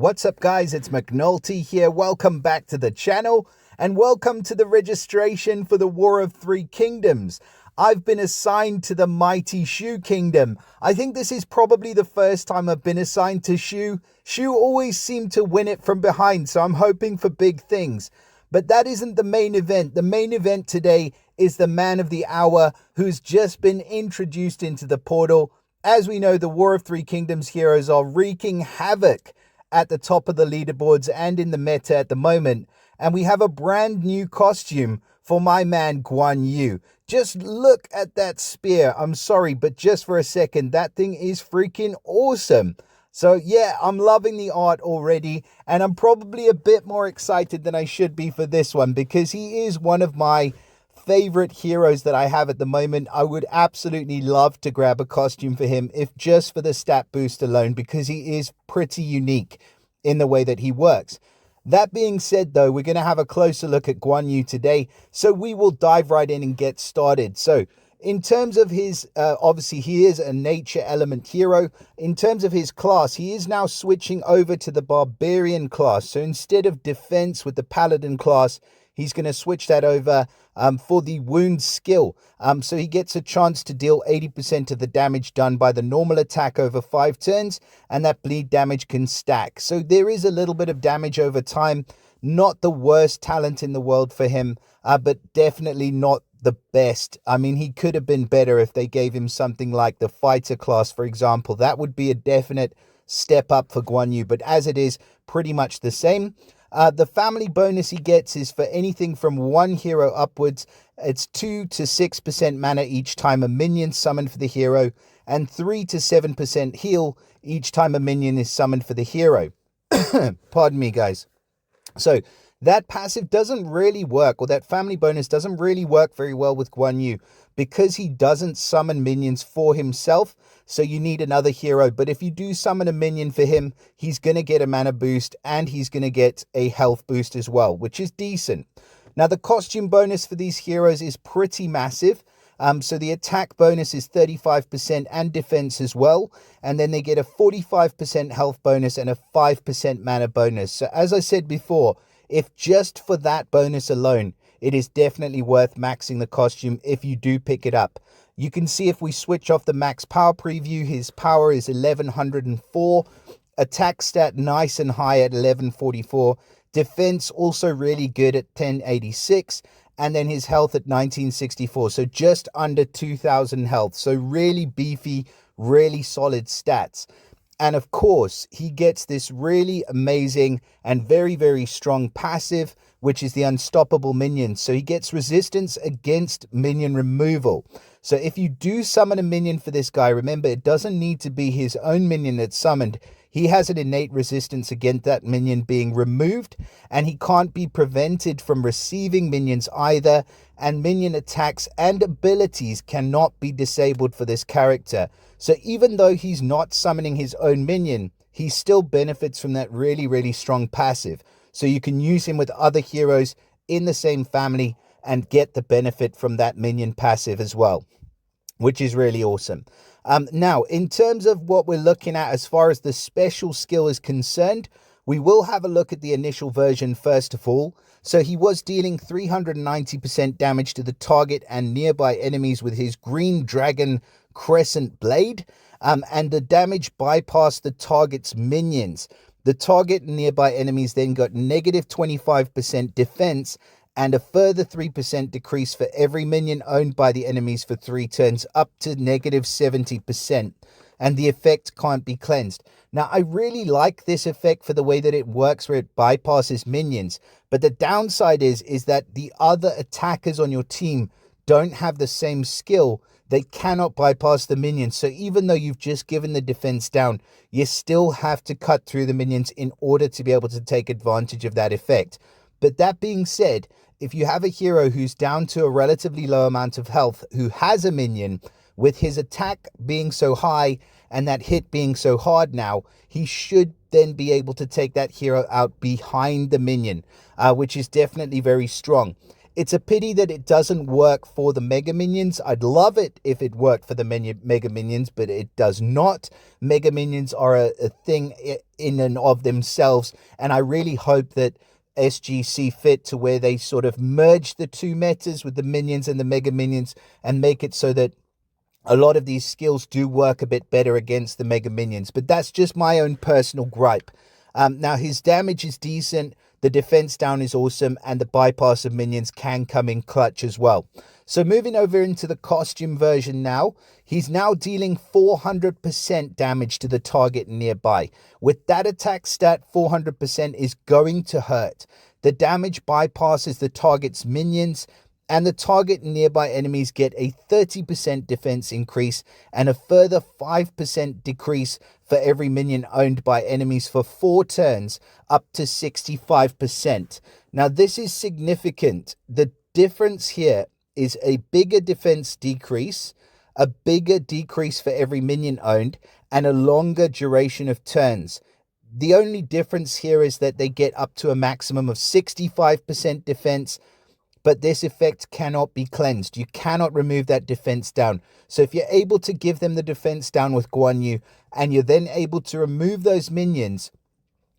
What's up, guys? It's McNulty here. Welcome back to the channel and welcome to the registration for the War of Three Kingdoms. I've been assigned to the mighty Shu Kingdom. I think this is probably the first time I've been assigned to Shu. Shu always seemed to win it from behind, so I'm hoping for big things. But that isn't the main event. The main event today is the man of the hour who's just been introduced into the portal. As we know, the War of Three Kingdoms heroes are wreaking havoc at the top of the leaderboards and in the meta at the moment. And we have a brand new costume for my man Guan. Just look at that spear. I'm sorry, but just for a second, that thing is freaking awesome. So yeah, I'm loving the art already, and I'm probably a bit more excited than I should be for this one because he is one of my favorite heroes that I have at the moment. I would absolutely love to grab a costume for him, if just for the stat boost alone, because he is pretty unique in the way that he works. That being said, though, we're going to have a closer look at Guan today, so we will dive right in and get started. So in terms of his, obviously he is a nature element hero. In terms of his class, he is now switching over to the barbarian class. So instead of defense with the paladin class, he's going to switch that over for the wound skill. So he gets a chance to deal 80% of the damage done by the normal attack over 5 turns, and that bleed damage can stack. So there is a little bit of damage over time. Not the worst talent in the world for him, but definitely not the best. I mean, he could have been better if they gave him something like the fighter class, for example. That would be a definite step up for Guan, but as it is, pretty much the same. The family bonus he gets is for anything from 1 hero upwards. It's 2 to 6% mana each time a minion summoned for the hero, and 3 to 7% heal each time a minion is summoned for the hero. Pardon me, guys. So that passive doesn't really work, or that family bonus doesn't really work very well with Guan because he doesn't summon minions for himself. So you need another hero. But if you do summon a minion for him, he's going to get a mana boost and he's going to get a health boost as well, which is decent. Now, the costume bonus for these heroes is pretty massive. So the attack bonus is 35% and defense as well. And then they get a 45% health bonus and a 5% mana bonus. So as I said before, if just for that bonus alone, it is definitely worth maxing the costume if you do pick it up. You can see if we switch off the max power preview, his power is 1104. Attack stat nice and high at 1144. Defense also really good at 1086. And then his health at 1964. So just under 2000 health. So really beefy, really solid stats. And of course, he gets this really amazing and very, very strong passive, which is the Unstoppable Minion. So he gets resistance against minion removal. So if you do summon a minion for this guy, remember, it doesn't need to be his own minion that's summoned. He has an innate resistance against that minion being removed, and he can't be prevented from receiving minions either, and minion attacks and abilities cannot be disabled for this character. So even though he's not summoning his own minion, he still benefits from that really, really strong passive. So you can use him with other heroes in the same family and get the benefit from that minion passive as well, which is really awesome. Now, in terms of what we're looking at as far as the special skill is concerned, we will have a look at the initial version first of all. So he was dealing 390% damage to the target and nearby enemies with his Green Dragon Crescent Blade, and the damage bypassed the target's minions. The target and nearby enemies then got negative 25% defense and a further 3% decrease for every minion owned by the enemies for 3 turns, up to negative 70%. And the effect can't be cleansed. Now, I really like this effect for the way that it works, where it bypasses minions. But the downside is that the other attackers on your team don't have the same skill. They cannot bypass the minions. So even though you've just given the defense down, you still have to cut through the minions in order to be able to take advantage of that effect. But that being said, if you have a hero who's down to a relatively low amount of health, who has a minion, with his attack being so high and that hit being so hard now, he should then be able to take that hero out behind the minion, which is definitely very strong. It's a pity that it doesn't work for the Mega Minions. I'd love it if it worked for the Mega Minions, but it does not. Mega Minions are a thing in and of themselves, and I really hope that SG see fit to where they sort of merge the two metas with the Minions and the Mega Minions and make it so that a lot of these skills do work a bit better against the Mega Minions. But that's just my own personal gripe. Now, his damage is decent. The defense down is awesome, and the bypass of minions can come in clutch as well. So moving over into the costume version now, he's now dealing 400% damage to the target nearby. With that attack stat, 400% is going to hurt. The damage bypasses the target's minions, and the target and nearby enemies get a 30% defense increase and a further 5% decrease for every minion owned by enemies for 4 turns, up to 65%. Now, this is significant. The difference here is a bigger defense decrease, a bigger decrease for every minion owned, and a longer duration of turns. The only difference here is that they get up to a maximum of 65% defense, but this effect cannot be cleansed. You cannot remove that defense down. So if you're able to give them the defense down with Guan Yu, and you're then able to remove those minions,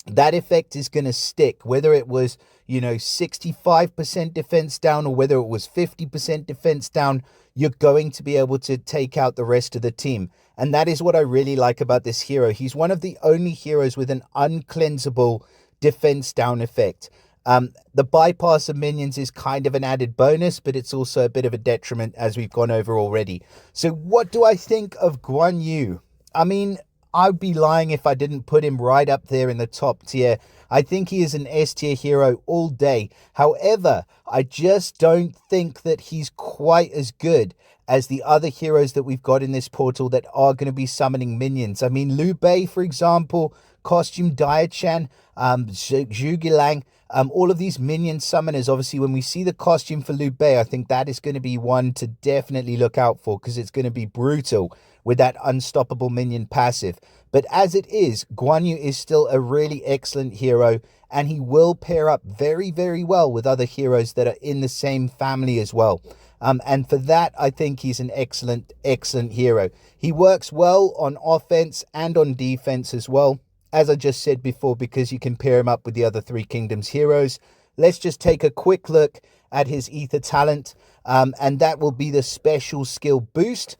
that effect is going to stick, whether it was, 65% defense down or whether it was 50% defense down. You're going to be able to take out the rest of the team. And that is what I really like about this hero. He's one of the only heroes with an uncleansable defense down effect. The bypass of minions is kind of an added bonus, but it's also a bit of a detriment, as we've gone over already. So what do I think of Guan Yu? I mean, I'd be lying if I didn't put him right up there in the top tier. I think he is an S tier hero all day. However, I just don't think that he's quite as good as the other heroes that we've got in this portal that are going to be summoning minions. I mean, Liu Bei, for example, Costume Diachan, Zhu Gilang, all of these minion summoners. Obviously, when we see the costume for Liu Bei, I think that is going to be one to definitely look out for, because it's going to be brutal with that unstoppable minion passive. But as it is, Guan Yu is still a really excellent hero, and he will pair up very, very well with other heroes that are in the same family as well. And for that, I think he's an excellent, excellent hero. He works well on offense and on defense as well, as I just said before, because you can pair him up with the other Three Kingdoms heroes. Let's just take a quick look at his ether talent, and that will be the special skill boost.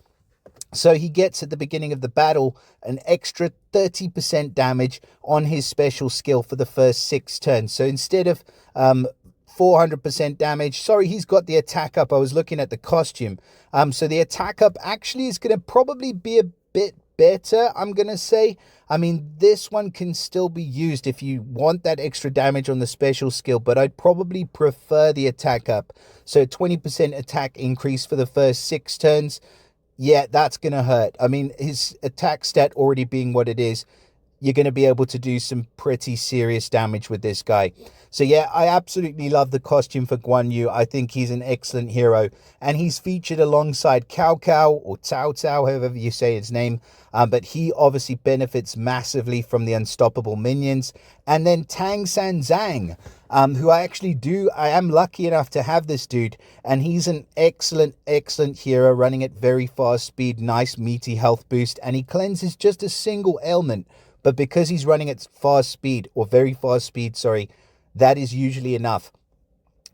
So he gets at the beginning of the battle an extra 30% damage on his special skill for the first 6 turns. So instead of 400% damage, sorry, he's got the attack up. I was looking at the costume. So the attack up actually is going to probably be a bit better, I'm going to say. I mean, this one can still be used if you want that extra damage on the special skill, but I'd probably prefer the attack up. So 20% attack increase for the first 6 turns. Yeah, that's going to hurt. I mean, his attack stat already being what it is, you're going to be able to do some pretty serious damage with this guy. So yeah, I absolutely love the costume for Guan Yu. I think he's an excellent hero, and he's featured alongside Cao Cao or Cao Cao, however you say his name. But he obviously benefits massively from the unstoppable minions. And then Tang San Zhang, who I am lucky enough to have this dude, and he's an excellent, excellent hero running at very fast speed, nice meaty health boost, and he cleanses just a single ailment. But because he's running at fast speed, or very fast speed, sorry, that is usually enough.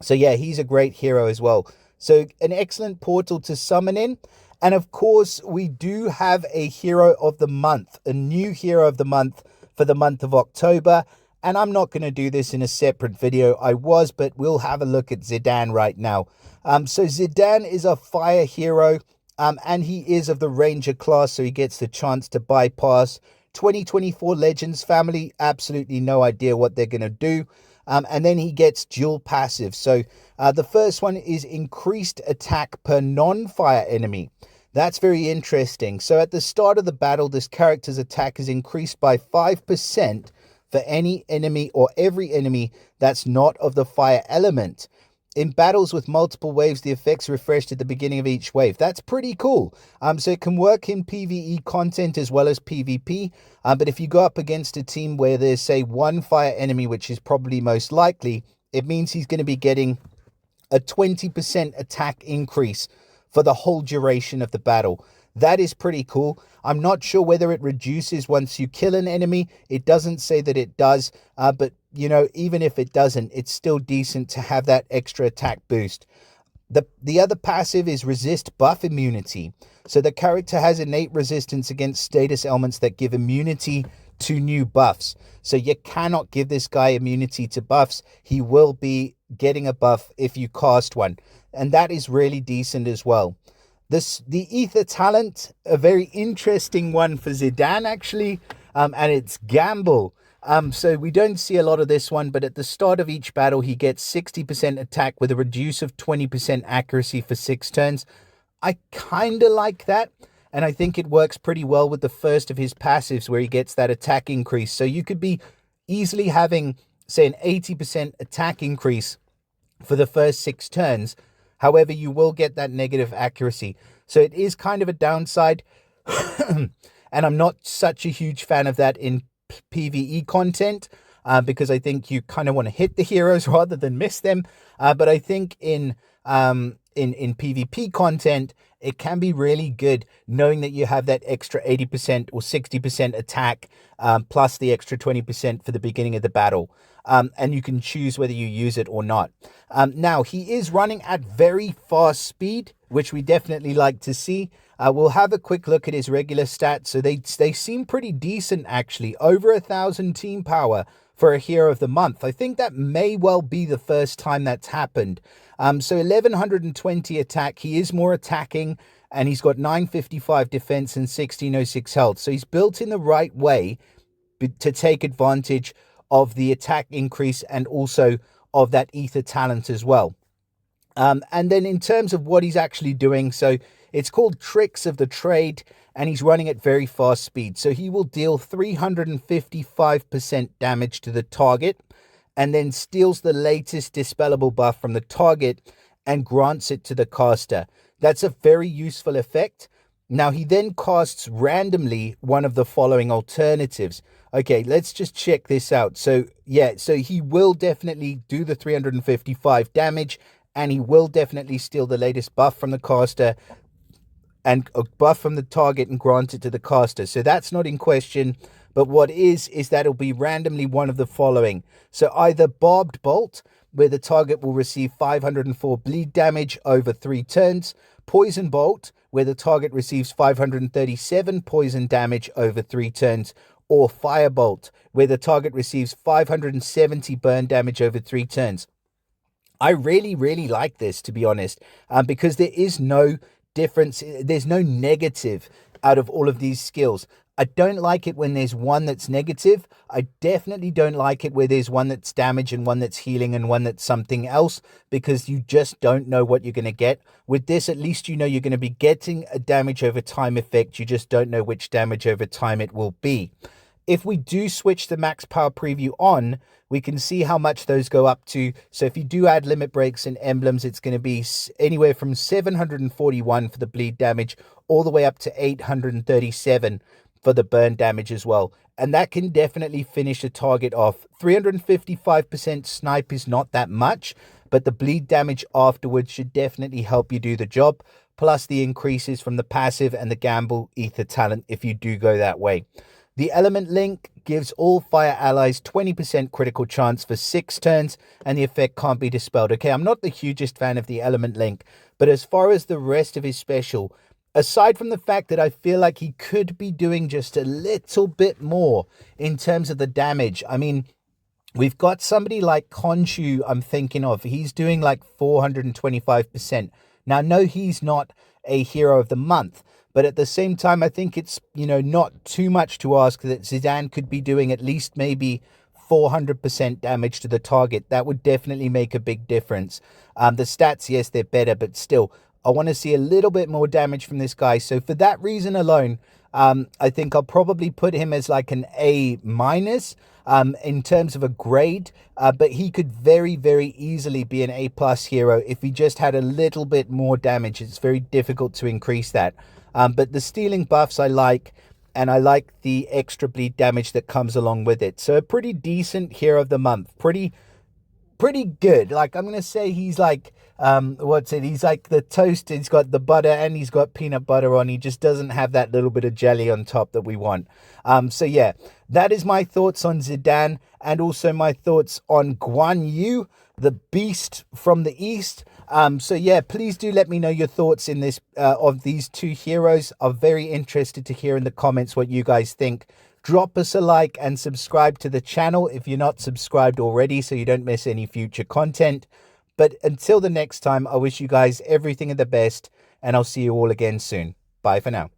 So yeah, he's a great hero as well. So an excellent portal to summon in. And of course, we do have a hero of the month, a new hero of the month for the month of October. And I'm not going to do this in a separate video. But we'll have a look at Zidane right now. So Zidane is a fire hero, and he is of the Ranger class, so he gets the chance to bypass 2024 Legends family. Absolutely no idea what they're going to do. And then he gets dual passive. So the first one is increased attack per non-fire enemy. That's very interesting. So at the start of the battle, this character's attack is increased by 5% for any enemy or every enemy that's not of the fire element. In battles with multiple waves, the effects refreshed at the beginning of each wave. That's pretty cool. So it can work in PvE content as well as PvP. But if you go up against a team where there's, say, one fire enemy, which is probably most likely, it means he's going to be getting a 20% attack increase for the whole duration of the battle. That is pretty cool. I'm not sure whether it reduces once you kill an enemy. It doesn't say that it does, but even if it doesn't, it's still decent to have that extra attack boost. The other passive is resist buff immunity. So the character has innate resistance against status elements that give immunity to new buffs. So you cannot give this guy immunity to buffs. He will be getting a buff if you cast one. And that is really decent as well. The Ether talent, a very interesting one for Zidane actually, and it's Gamble. So we don't see a lot of this one, but at the start of each battle, he gets 60% attack with a reduce of 20% accuracy for 6 turns. I kind of like that, and I think it works pretty well with the first of his passives where he gets that attack increase. So you could be easily having, say, an 80% attack increase for the first 6 turns. However, you will get that negative accuracy. So it is kind of a downside. And I'm not such a huge fan of that in PvE content because I think you kind of want to hit the heroes rather than miss them. But I think in PvP content, it can be really good knowing that you have that extra 80% or 60% attack plus the extra 20% for the beginning of the battle. And you can choose whether you use it or not. Now, he is running at very fast speed, which we definitely like to see. We'll have a quick look at his regular stats. So they seem pretty decent, actually. Over 1,000 team power for a hero of the month. I think that may well be the first time that's happened. So 1,120 attack. He is more attacking, and he's got 955 defense and 1606 health. So he's built in the right way to take advantage of the attack increase and also of that Ether talent as well. And then in terms of what he's actually doing, so it's called Tricks of the Trade, and he's running at very fast speed. So he will deal 355% damage to the target and then steals the latest dispellable buff from the target and grants it to the caster. That's a very useful effect. Now, he then casts randomly one of the following alternatives. Okay, let's just check this out. So, yeah, so he will definitely do the 355 damage, and he will definitely steal the latest buff from the caster and a buff from the target and grant it to the caster. So that's not in question. But what is that it'll be randomly one of the following. So either Barbed Bolt, where the target will receive 504 bleed damage over 3 turns. Poison Bolt, where the target receives 537 poison damage over 3 turns. Or Firebolt, where the target receives 570 burn damage over 3 turns. I really, really like this, to be honest, because there is no difference. There's no negative out of all of these skills. I don't like it when there's one that's negative. I definitely don't like it where there's one that's damage and one that's healing and one that's something else, because you just don't know what you're going to get. With this, at least you know you're going to be getting a damage over time effect. You just don't know which damage over time it will be. If we do switch the max power preview on, we can see how much those go up to. So if you do add limit breaks and emblems, it's going to be anywhere from 741 for the bleed damage all the way up to 837 for the burn damage as well. And that can definitely finish a target off. 355% snipe is not that much, but the bleed damage afterwards should definitely help you do the job. Plus the increases from the passive and the gamble ether talent if you do go that way. The element link gives all fire allies 20% critical chance for 6 turns, and the effect can't be dispelled. Okay, I'm not the hugest fan of the element link, but as far as the rest of his special, aside from the fact that I feel like he could be doing just a little bit more in terms of the damage. I mean, we've got somebody like Khonshu I'm thinking of. He's doing like 425%. Now, no, he's not a hero of the month. But at the same time, I think it's, not too much to ask that Zidane could be doing at least maybe 400% damage to the target. That would definitely make a big difference. The stats, yes, they're better, but still, I want to see a little bit more damage from this guy. So for that reason alone, I think I'll probably put him as like an A- in terms of a grade. But he could very, very easily be an A+ hero if he just had a little bit more damage. It's very difficult to increase that. But the stealing buffs I like, and I like the extra bleed damage that comes along with it. So a pretty decent hero of the month. Pretty pretty good. Like, I'm gonna say he's like he's like the toast. He's got the butter and he's got peanut butter on. He just doesn't have that little bit of jelly on top that we want. So yeah, that is my thoughts on Zidane, and also my thoughts on Guan Yu, the beast from the east. So yeah, please do let me know your thoughts in this of these two heroes. I'm very interested to hear in the comments what you guys think. Drop us a like and subscribe to the channel if you're not subscribed already, so you don't miss any future content. But until the next time, I wish you guys everything of the best, and I'll see you all again soon. Bye for now.